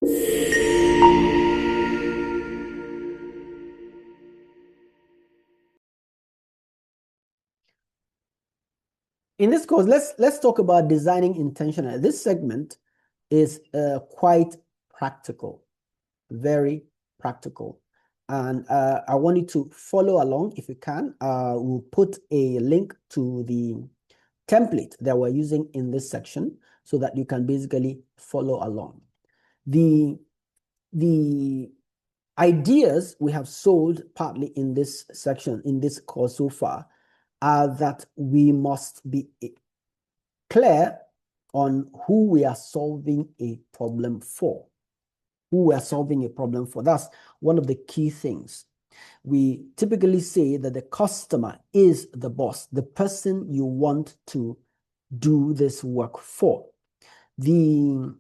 In this course, let's talk about designing intentionally. This segment is quite practical, very practical. And I want you to follow along if you can. We'll put a link to the template that we're using in this section so that you can basically follow along. The ideas we have sold partly in this section, in this course so far, are that we must be clear on who we are solving a problem for. Who we are solving a problem for. That's one of the key things. We typically say that the customer is the boss, the person you want to do this work for. The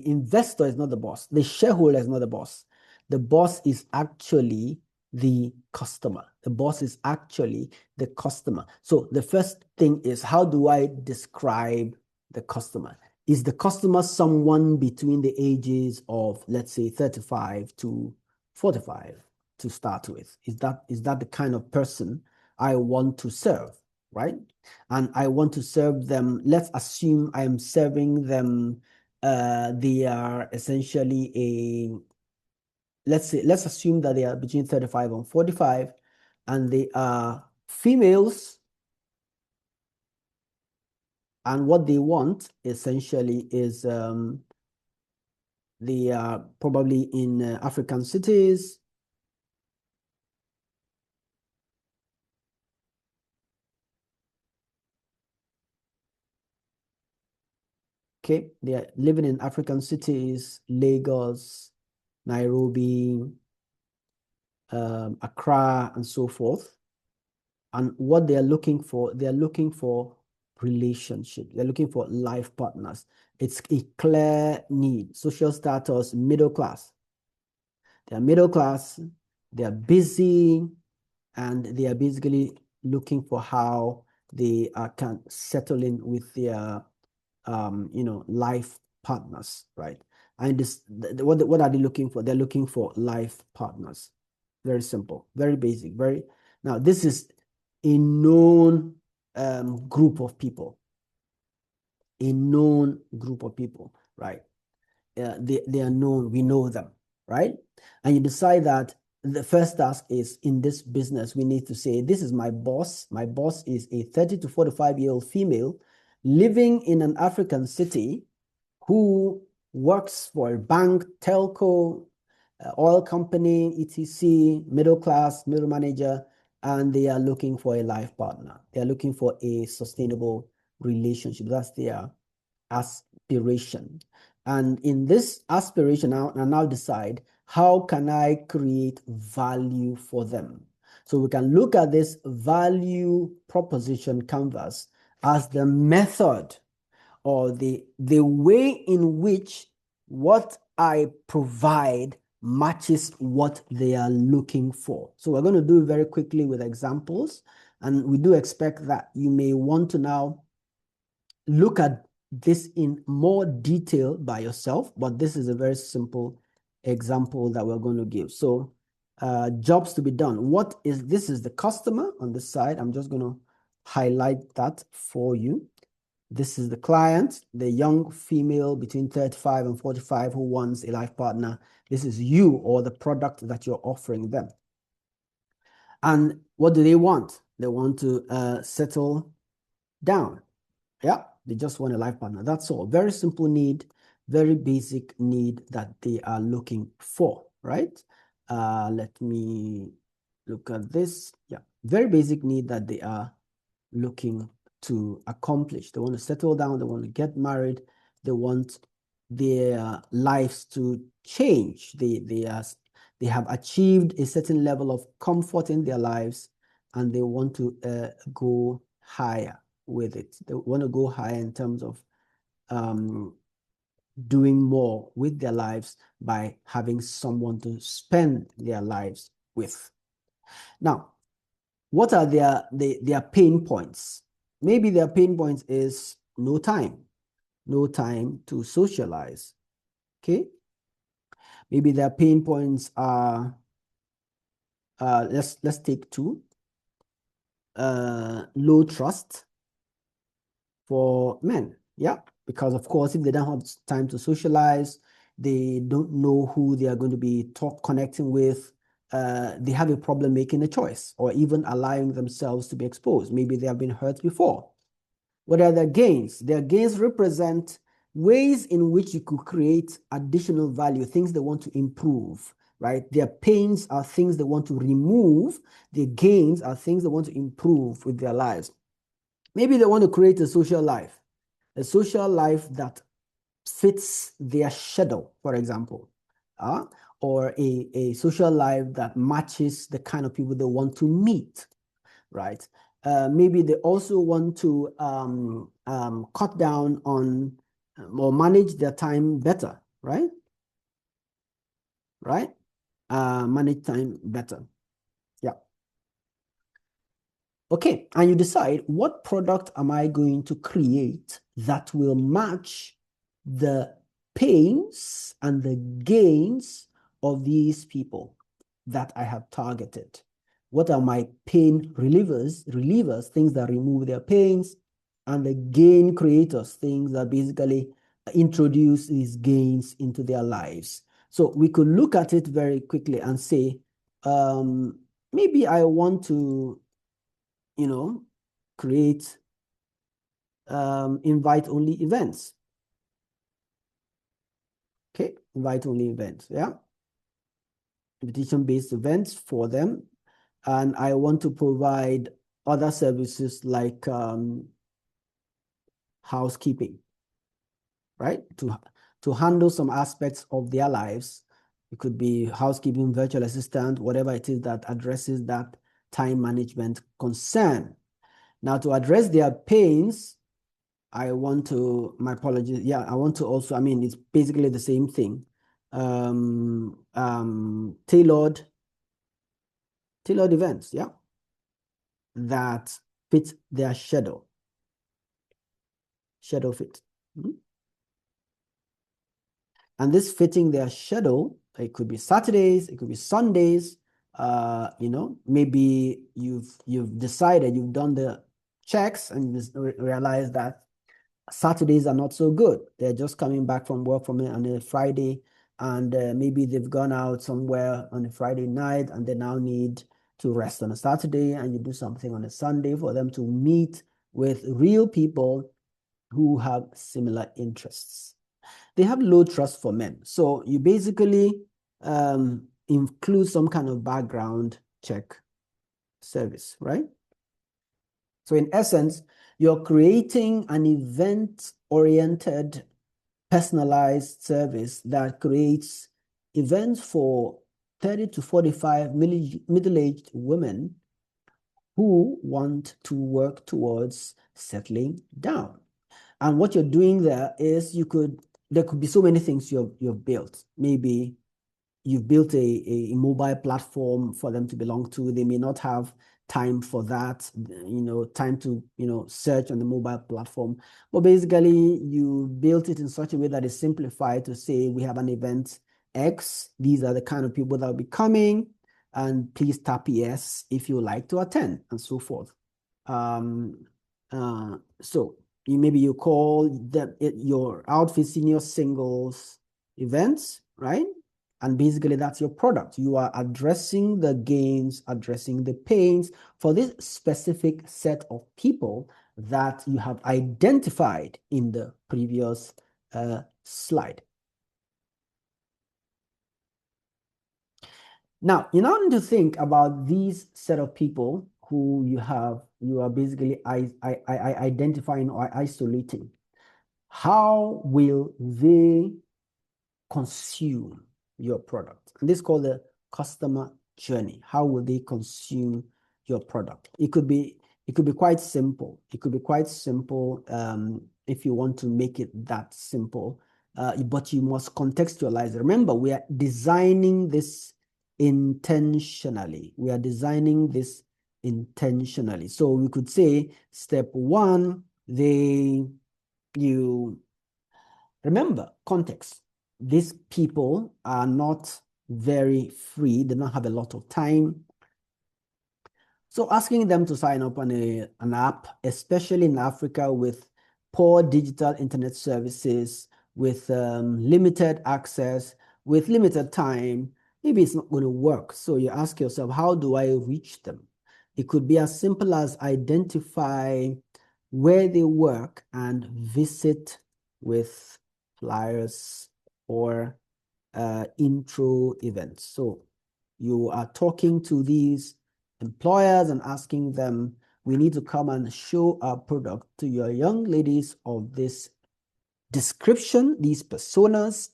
investor is not the boss. The shareholder is not the boss. The boss is actually the customer. The boss is actually the customer. So the first thing is, how do I describe the customer? Is the customer someone between the ages of, let's say, 35 to 45 to start with? Is that the kind of person I want to serve, right? And I want to serve them. Let's assume I am serving them. They are essentially let's assume that they are between 35 and 45, and they are females. And what they want essentially is they are probably in African cities. Okay, they are living in African cities, Lagos, Nairobi, Accra, and so forth. And what they are looking for relationship. They're looking for life partners. It's a clear need. Social status, middle class. They are middle class, they are busy, and they are basically looking for how they can settle in with their life partners, right? And what are they looking for? They're looking for life partners. Very simple, very basic, now this is a known group of people. A known group of people, right? They are known, we know them, right? And you decide that the first task is, in this business, we need to say, this is my boss. My boss is a 30 to 45-year-old female living in an African city who works for a bank, telco, oil company, etc., middle class, middle manager, and they are looking for a life partner. They are looking for a sustainable relationship. That's their aspiration. And in this aspiration, I now decide, how can I create value for them? So we can look at this value proposition canvas as the method or the way in which what I provide matches what they are looking for. So we're going to do it very quickly with examples. And we do expect that you may want to now look at this in more detail by yourself, but this is a very simple example that we're going to give. So jobs to be done. This is the customer on this side. I'm just going to highlight that for you. This is the client, the young female between 35 and 45 who wants a life partner. This is you, or the product that you're offering them. And what do they want? They want to settle down. Yeah, they just want a life partner. That's all. Very simple need, very basic need that they are looking for, right? Let me look at this. Yeah, very basic need that they are looking to accomplish. They want to settle down, they want to get married, they want their lives to change. They have achieved a certain level of comfort in their lives, and they want to go higher with it. They want to go higher in terms of doing more with their lives by having someone to spend their lives with. Now, what are their pain points? Maybe their pain points is no time. no time to socialize. Okay. Maybe their pain points are, let's take two. Low trust for men. Yeah, because of course, if they don't have time to socialize, they don't know who they are going to be connecting with. They have a problem making a choice or even allowing themselves to be exposed. Maybe they have been hurt before. What are their gains? Their gains represent ways in which you could create additional value, things they want to improve, right? Their pains are things they want to remove. Their gains are things they want to improve with their lives. Maybe they want to create a social life that fits their schedule, for example, or a social life that matches the kind of people they want to meet, right? Maybe they also want to cut down on or manage their time better, right? Right? Manage time better. Yeah. Okay, and you decide what product am I going to create that will match the pains and the gains of these people that I have targeted. What are my pain relievers, things that remove their pains, and the gain creators, things that basically introduce these gains into their lives. So we could look at it very quickly and say, maybe I want to create invite-only events. Okay, invite-only events, yeah. Invitation-based events for them. And I want to provide other services like housekeeping, right? To handle some aspects of their lives. It could be housekeeping, virtual assistant, whatever it is that addresses that time management concern. Now, to address their pains, I want to, my apologies. Yeah, I want to also, it's basically the same thing. Tailored events, yeah, that fit their schedule fit. And this fitting their schedule, it could be Saturdays, it could be Sundays. Maybe you've decided, you've done the checks and you realize that Saturdays are not so good. They're just coming back from work on a Friday, and maybe they've gone out somewhere on a Friday night and they now need to rest on a Saturday, and you do something on a Sunday for them to meet with real people who have similar interests. They have low trust for men. So you basically include some kind of background check service, right? So in essence, you're creating an event-oriented, personalized service that creates events for 30 to 45 middle-aged women who want to work towards settling down. And what you're doing there is there could be so many things you've built. Maybe you've built a mobile platform for them to belong to. They may not have time for that, time to, search on the mobile platform. But basically, you built it in such a way that is simplified to say, we have an event X. These are the kind of people that will be coming. And please tap yes if you like to attend, and so forth. So maybe you call your outfit senior singles events, right? And basically that's your product. You are addressing the gains, addressing the pains for this specific set of people that you have identified in the previous slide. Now, you now need to think about these set of people who you are basically identifying or isolating. How will they consume your product? And this is called the customer journey. How will they consume your product? It could be quite simple. It could be quite simple if you want to make it that simple. But you must contextualize it. Remember, we are designing this intentionally. We are designing this intentionally. So we could say step one, you Remember, context. These people are not very free. They don't have a lot of time. So asking them to sign up on an app, especially in Africa with poor digital internet services, with limited access, with limited time, maybe it's not going to work. So you ask yourself, how do I reach them? It could be as simple as identify where they work and visit with flyers or intro events. So you are talking to these employers and asking them, we need to come and show our product to your young ladies of this description, these personas.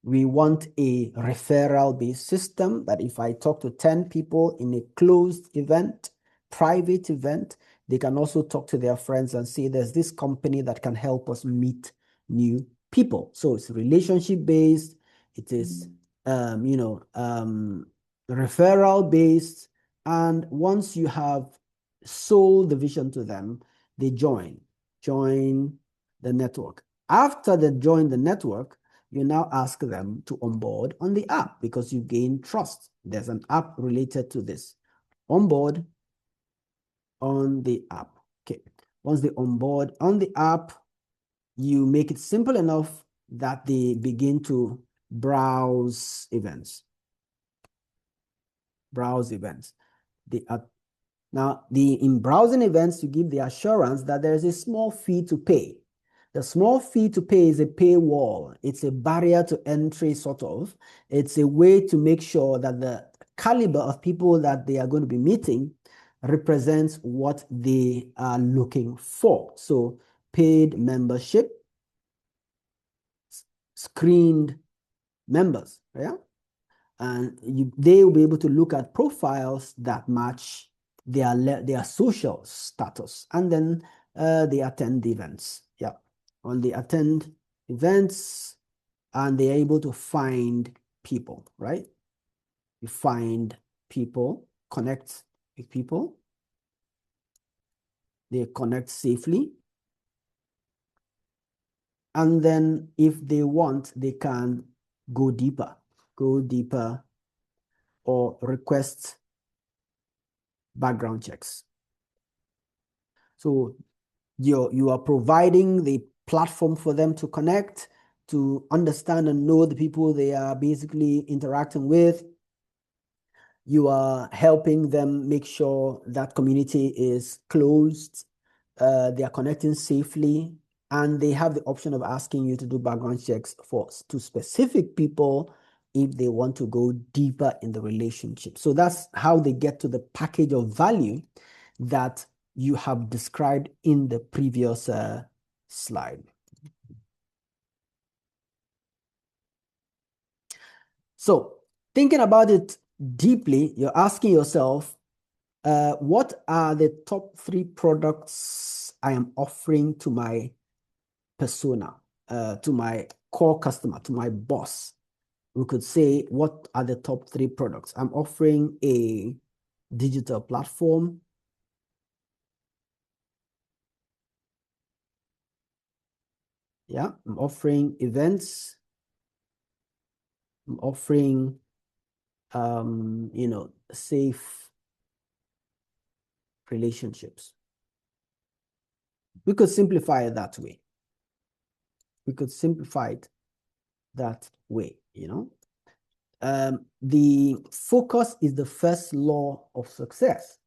We want a referral-based system that if I talk to 10 people in a closed event, private event, they can also talk to their friends and say, there's this company that can help us meet new people. So it's relationship-based. It is, referral-based. And once you have sold the vision to them, they join the network. After they join the network, you now ask them to onboard on the app because you gain trust. There's an app related to this. Onboard on the app. Okay. Once they onboard on the app, you make it simple enough that they begin to browse events. Browse events. In browsing events, you give the assurance that there's a small fee to pay. The small fee to pay is a paywall. It's a barrier to entry, sort of. It's a way to make sure that the caliber of people that they are going to be meeting represents what they are looking for. So paid membership, screened members, yeah? And they will be able to look at profiles that match their social status, and then they attend events. Yeah, when they attend events, and they're able to find people, right? You find people, connect with people. They connect safely. And then if they want, they can go deeper or request background checks. So you are providing the platform for them to connect, to understand and know the people they are basically interacting with. You are helping them make sure that community is closed, they are connecting safely, and they have the option of asking you to do background checks to specific people if they want to go deeper in the relationship. So that's how they get to the package of value that you have described in the previous slide. So thinking about it deeply, you're asking yourself, what are the top 3 products I am offering to my persona, to my core customer, to my boss? We could say, what are the top 3 products? I'm offering a digital platform. Yeah, I'm offering events. I'm offering, safe relationships. We could simplify it that way. We could simplify it that way, the focus is the first law of success.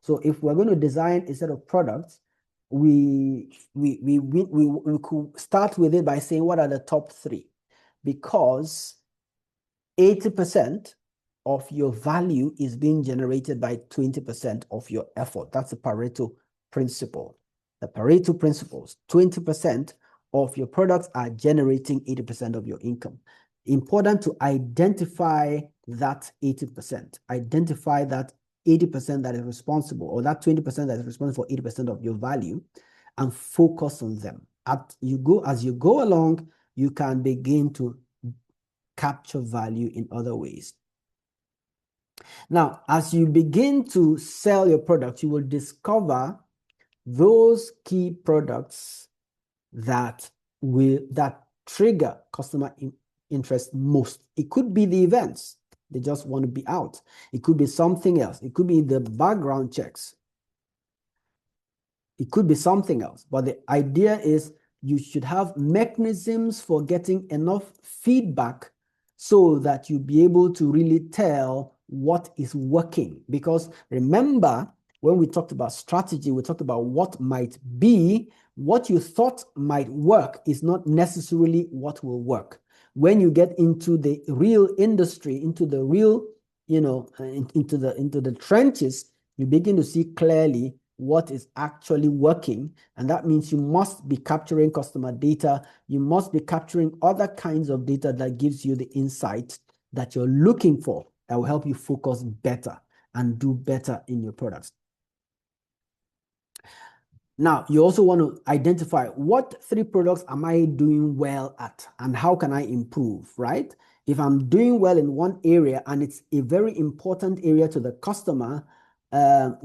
So if we're going to design a set of products, we could start with it by saying, what are the top 3? Because 80% of your value is being generated by 20% of your effort. That's the Pareto principle. The Pareto principles, 20% of your products are generating 80% of your income. Important to identify that 80%. Identify that 80% that is responsible, or that 20% that is responsible for 80% of your value, and focus on them. As you go along, you can begin to capture value in other ways. Now, as you begin to sell your product, you will discover those key products that trigger customer interest most. It could be the events. They just want to be out. It could be something else. It could be the background checks. It could be something else. But the idea is you should have mechanisms for getting enough feedback so that you be able to really tell what is working. Because remember, when we talked about strategy, we talked about what might be. What you thought might work is not necessarily what will work. When you get into the real industry, into the real, into the trenches, you begin to see clearly what is actually working. And that means you must be capturing customer data. You must be capturing other kinds of data that gives you the insight that you're looking for, that will help you focus better and do better in your products. Now, you also want to identify what 3 products am I doing well at and how can I improve, right? If I'm doing well in one area and it's a very important area to the customer,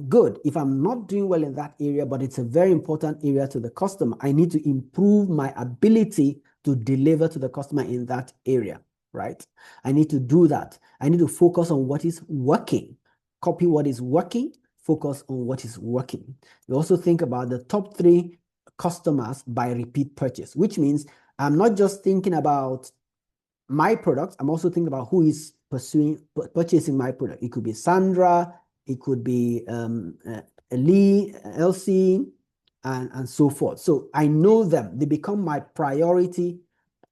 good. If I'm not doing well in that area, but it's a very important area to the customer, I need to improve my ability to deliver to the customer in that area, right? I need to do that. I need to focus on what is working, copy what is working, focus on what is working. You also think about the top 3 customers by repeat purchase, which means I'm not just thinking about my product, I'm also thinking about who is purchasing my product. It could be Sandra, it could be Lee, Elsie, and so forth. So I know them. They become my priority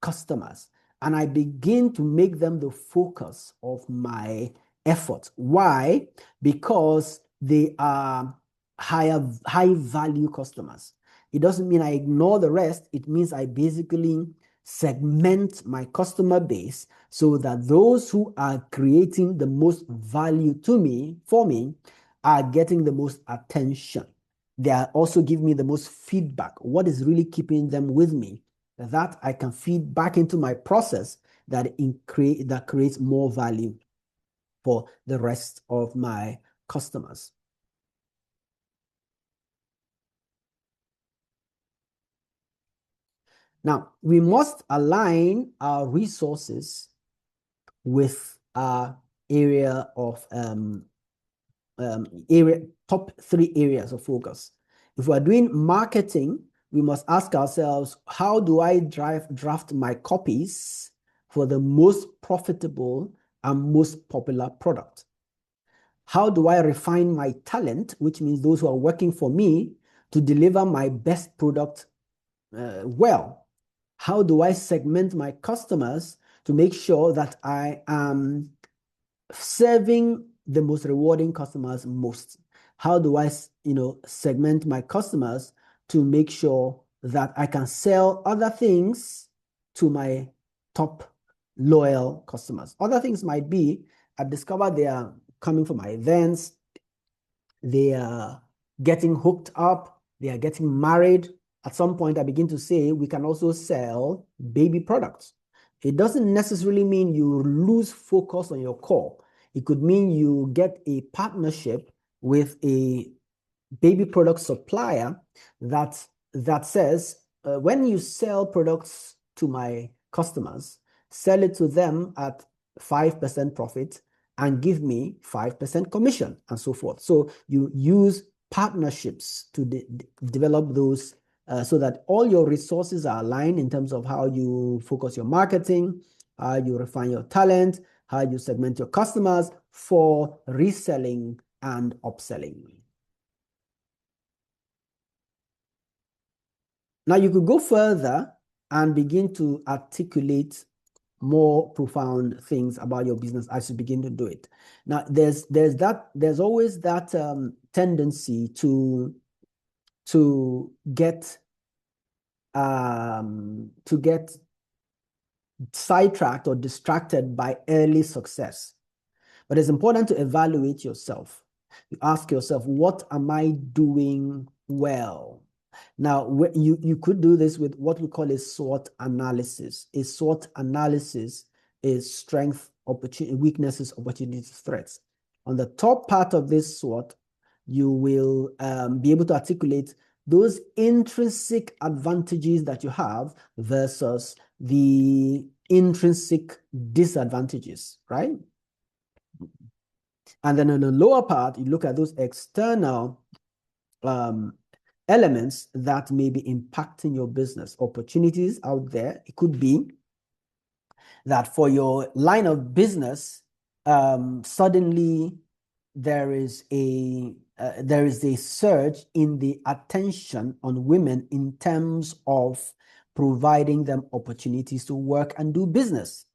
customers. And I begin to make them the focus of my effort. Why? Because they are high value customers. It doesn't mean I ignore the rest. It means I basically segment my customer base so that those who are creating the most value for me, are getting the most attention. They are also giving me the most feedback. What is really keeping them with me? That I can feed back into my process that creates more value for the rest of my customers. Now, we must align our resources with our area of top 3 areas of focus. If we're doing marketing, we must ask ourselves, how do I draft my copies for the most profitable and most popular product? How do I refine my talent, which means those who are working for me, to deliver my best product well? How do I segment my customers to make sure that I am serving the most rewarding customers most? How do I, segment my customers to make sure that I can sell other things to my top loyal customers? Other things might be, I've discovered they are coming for my events, they are getting hooked up, they are getting married. At some point, I begin to say we can also sell baby products. It doesn't necessarily mean you lose focus on your core. It could mean you get a partnership with a baby product supplier that says, when you sell products to my customers, sell it to them at 5% profit and give me 5% commission and so forth. So you use partnerships to develop those so that all your resources are aligned in terms of how you focus your marketing, how you refine your talent, how you segment your customers for reselling and upselling. Now you could go further and begin to articulate more profound things about your business as you begin to do it. Now there's always that tendency to get sidetracked or distracted by early success. But it's important to evaluate yourself. You ask yourself, what am I doing well? Now, you could do this with what we call a SWOT analysis. A SWOT analysis is strength, opportunity, weaknesses, opportunities, threats. On the top part of this SWOT, you will be able to articulate those intrinsic advantages that you have versus the intrinsic disadvantages, right? And then on the lower part, you look at those external elements that may be impacting your business, opportunities out there. It could be that for your line of business, suddenly there is a surge in the attention on women in terms of providing them opportunities to work and do business.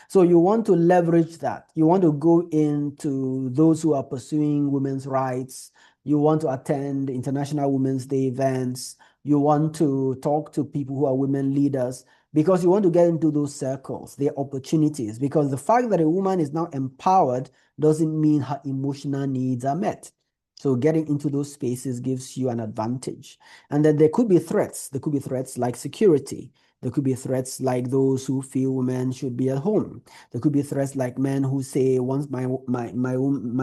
So you want to leverage that. You want to go into those who are pursuing women's rights. You want to attend International Women's Day events. You want to talk to people who are women leaders because you want to get into those circles, their opportunities. Because the fact that a woman is now empowered doesn't mean her emotional needs are met. So getting into those spaces gives you an advantage. And then there could be threats. There could be threats like security. There could be threats like those who feel women should be at home. There could be threats like men who say, once my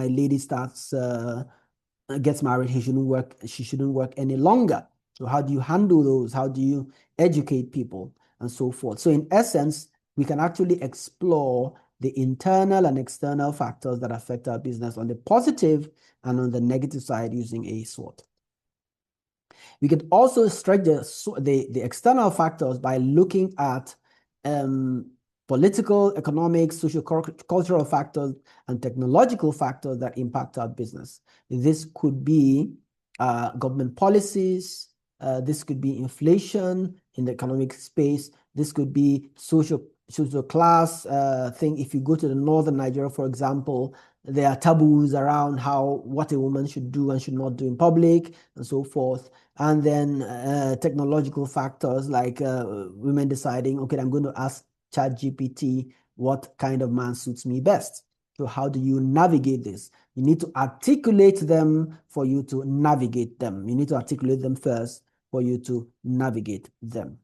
lady starts gets married, she shouldn't work any longer. So how do you handle those? How do you educate people and so forth? So in essence, we can actually explore the internal and external factors that affect our business on the positive and on the negative side using a SWOT. We could also stretch the external factors by looking at political, economic, social, cultural factors, and technological factors that impact our business. This could be government policies. This could be inflation in the economic space. This could be social class thing. If you go to the northern Nigeria, for example, there are taboos around what a woman should do and should not do in public and so forth. And then technological factors like women deciding, okay, I'm going to ask ChatGPT what kind of man suits me best. So how do you navigate this? You need to articulate them for you to navigate them. You need to articulate them first for you to navigate them.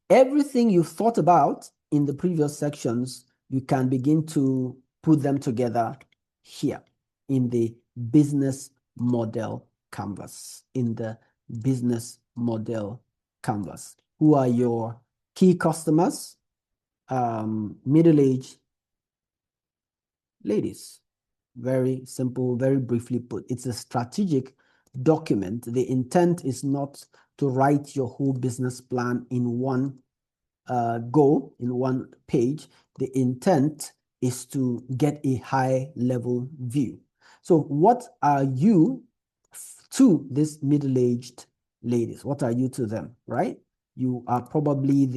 Everything you've thought about in the previous sections, you can begin to put them together here in the business model canvas. In the business model canvas. Who are your key customers? Middle-aged ladies. Very simple, very briefly put. It's a strategic document. The intent is not to write your whole business plan in one go, in one page. The intent is to get a high-level view. So what are you to these middle-aged ladies? What are you to them, right? You are probably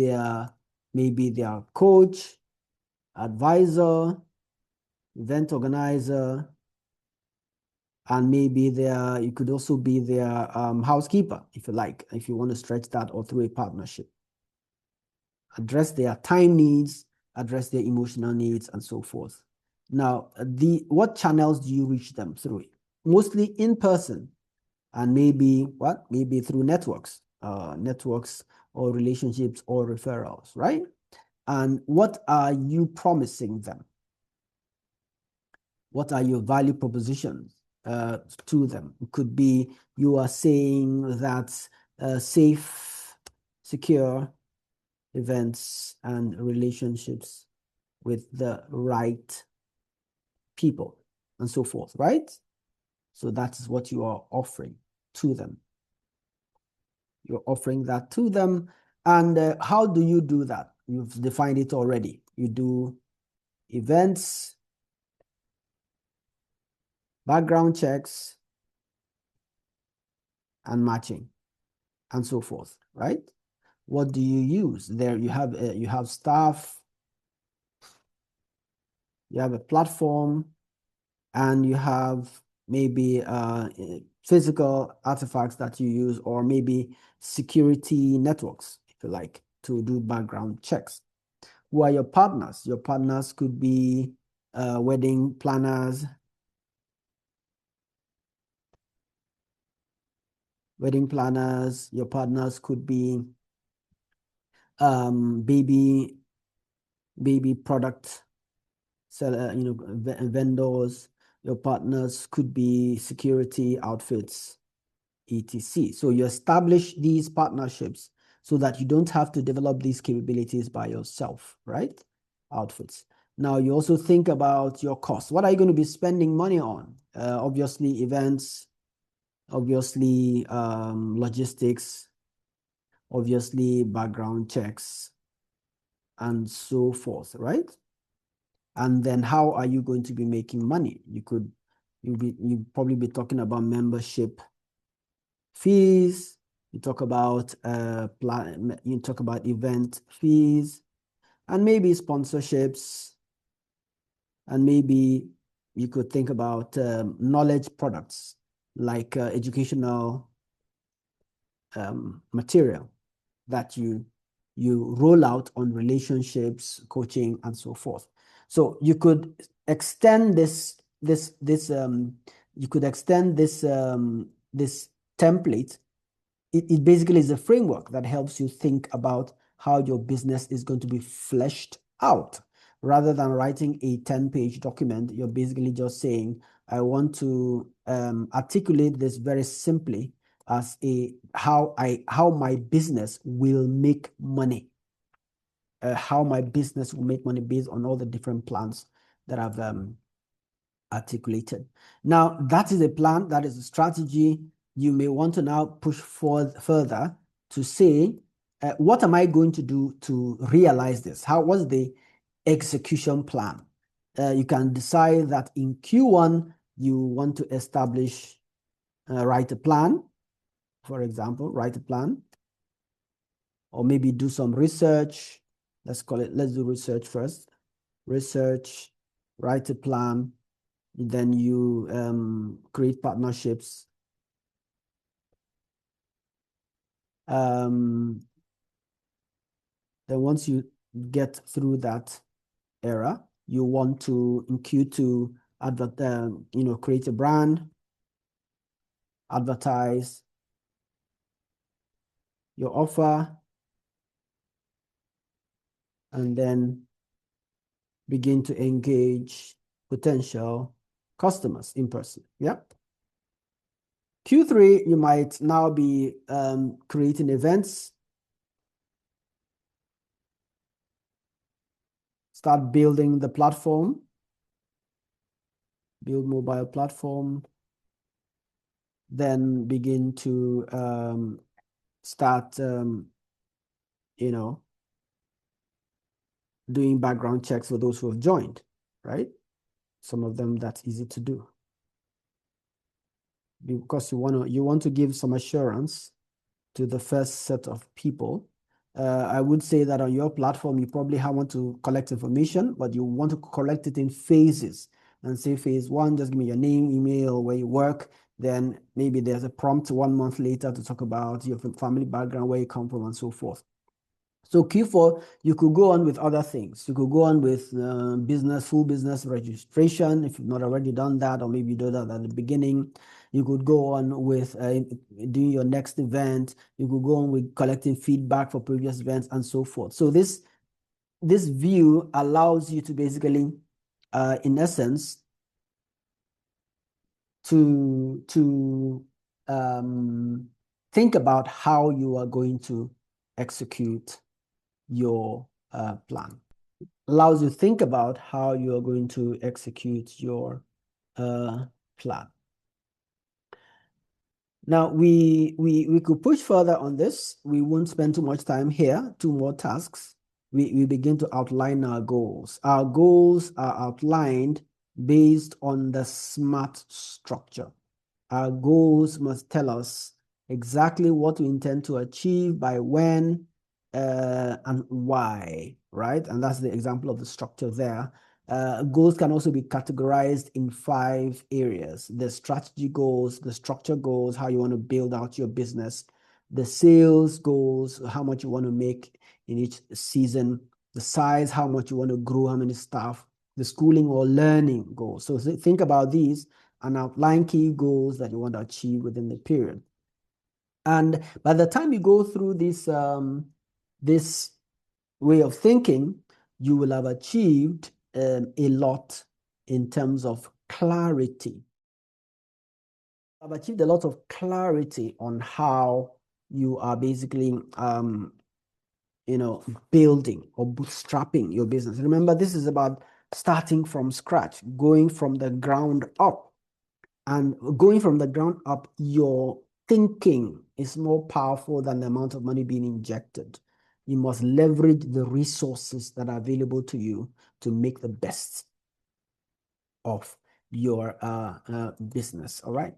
maybe their coach, advisor, event organizer, and maybe you could also be their housekeeper, if you like, if you want to stretch that, or through a partnership. Address their time needs, address their emotional needs, and so forth. Now, what channels do you reach them through? Mostly in person, and maybe through networks or relationships or referrals, right? And what are you promising them? What are your value propositions to them? It could be you are saying that safe, secure events and relationships with the right people and so forth, right? So that is what you are offering to them. You're offering that to them. And how do you do that? You've defined it already. You do events, background checks, and matching, and so forth, right? What do you use? There you have staff, you have a platform, and you have maybe physical artifacts that you use, or maybe security networks, if you like, to do background checks. Who are your partners? Your partners could be wedding planners, your partners could be baby product seller, vendors. Your partners could be security outfits. etc. So you establish these partnerships so that you don't have to develop these capabilities by yourself, right? Outfits. Now you also think about your costs. What are you going to be spending money on? Obviously events, obviously logistics, obviously background checks, and so forth, right? And then how are you going to be making money? You probably be talking about membership fees. You talk about you talk about event fees, and maybe sponsorships, and maybe you could think about knowledge products like educational material that you roll out on relationships, coaching, and so forth. So you could extend you could extend this template. It basically is a framework that helps you think about how your business is going to be fleshed out. Rather than writing a 10-page document, you're basically just saying, I want to articulate this very simply as how my business will make money. How my business will make money based on all the different plans that I've articulated. Now, that is a plan, that is a strategy. You may want to now push further to say, what am I going to do to realize this? What's the execution plan? You can decide that in Q1, you want to establish, write a plan, for example, write a plan, or maybe do some research. Let's do research first. Research, write a plan, then you create partnerships. Then once you get through that era, you want to, in Q2, create a brand, advertise your offer, and then begin to engage potential customers in person. Yeah. Q3, you might now be creating events, start building the platform, build mobile platform, then begin to start, doing background checks for those who have joined, right? Some of them that's easy to do because you want to give some assurance to the first set of people. I would say that on your platform, you probably want to collect information, but you want to collect it in phases and say phase one, just give me your name, email, where you work. Then maybe there's a prompt 1 month later to talk about your family background, where you come from, and so forth. So Q4, you could go on with other things. You could go on with full business registration if you've not already done that, or maybe you do that at the beginning. You could go on with doing your next event. You could go on with collecting feedback for previous events and so forth. So this view allows you to basically, in essence, to think about how you are going to execute your plan. Allows you to think about how you are going to execute your plan. Now, we could push further on this. We won't spend too much time here. 2 more tasks. We begin to outline our goals. Our goals are outlined based on the SMART structure. Our goals must tell us exactly what we intend to achieve, by when, and why, right? And that's the example of the structure there. Goals can also be categorized in 5 areas: the strategy goals, the structure goals, how you want to build out your business, the sales goals, how much you want to make in each season, the size, how much you want to grow, how many staff, the schooling or learning goals. So think about these and outline key goals that you want to achieve within the period. And by the time you go through this way of thinking, you will have achieved a lot in terms of clarity I've achieved a lot of clarity on how you are basically building or bootstrapping your business. Remember, this is about starting from scratch, going from the ground up. And going from the ground up, your thinking is more powerful than the amount of money being injected. You must leverage the resources that are available to you to make the best of your business. All right.